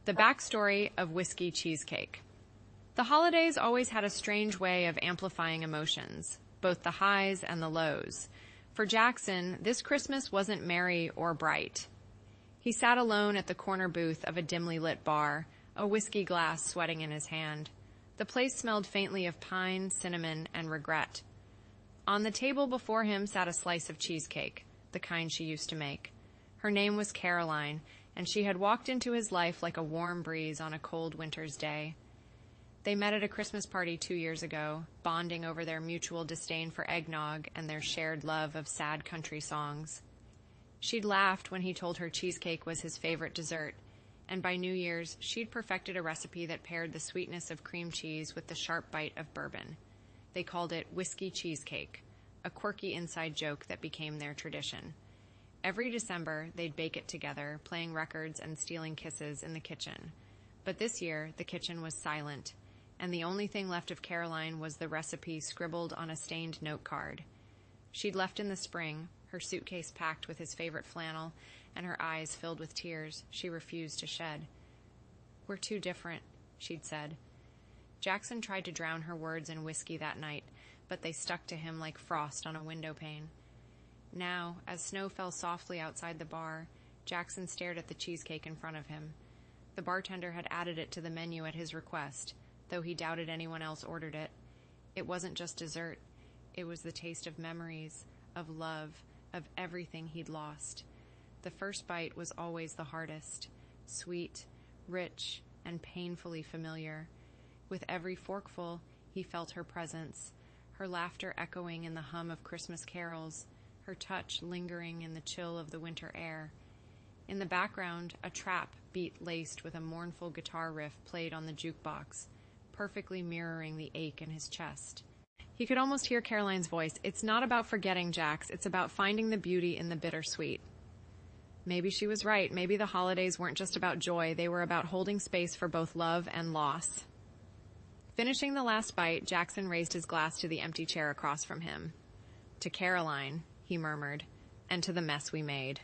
The Backstory of Whiskey Cheesecake. The holidays always had a strange way of amplifying emotions, both the highs and the lows. For Jackson, this Christmas wasn't merry or bright. He sat alone at the corner booth of a dimly lit bar, a whiskey glass sweating in his hand. The place smelled faintly of pine, cinnamon, and regret. On the table before him sat a slice of cheesecake, the kind she used to make. Her name was Caroline, and she had walked into his life like a warm breeze on a cold winter's day. They met at a Christmas party 2 years ago, bonding over their mutual disdain for eggnog and their shared love of sad country songs. She'd laughed when he told her cheesecake was his favorite dessert, and by New Year's, she'd perfected a recipe that paired the sweetness of cream cheese with the sharp bite of bourbon. They called it whiskey cheesecake, a quirky inside joke that became their tradition. Every December, they'd bake it together, playing records and stealing kisses in the kitchen. But this year, the kitchen was silent, and the only thing left of Caroline was the recipe scribbled on a stained note card. She'd left in the spring, her suitcase packed with his favorite flannel, and her eyes filled with tears she refused to shed. "We're too different," she'd said. Jackson tried to drown her words in whiskey that night, but they stuck to him like frost on a window pane. Now, as snow fell softly outside the bar, Jackson stared at the cheesecake in front of him. The bartender had added it to the menu at his request, though he doubted anyone else ordered it. It wasn't just dessert. It was the taste of memories, of love, of everything he'd lost. The first bite was always the hardest, sweet, rich, and painfully familiar. With every forkful, he felt her presence, her laughter echoing in the hum of Christmas carols, her touch lingering in the chill of the winter air. In the background, a trap beat laced with a mournful guitar riff played on the jukebox, perfectly mirroring the ache in his chest. He could almost hear Caroline's voice. "It's not about forgetting, Jax. It's about finding the beauty in the bittersweet." Maybe she was right. Maybe the holidays weren't just about joy. They were about holding space for both love and loss. Finishing the last bite, Jackson raised his glass to the empty chair across from him. "To Caroline," he murmured, "and to the mess we made."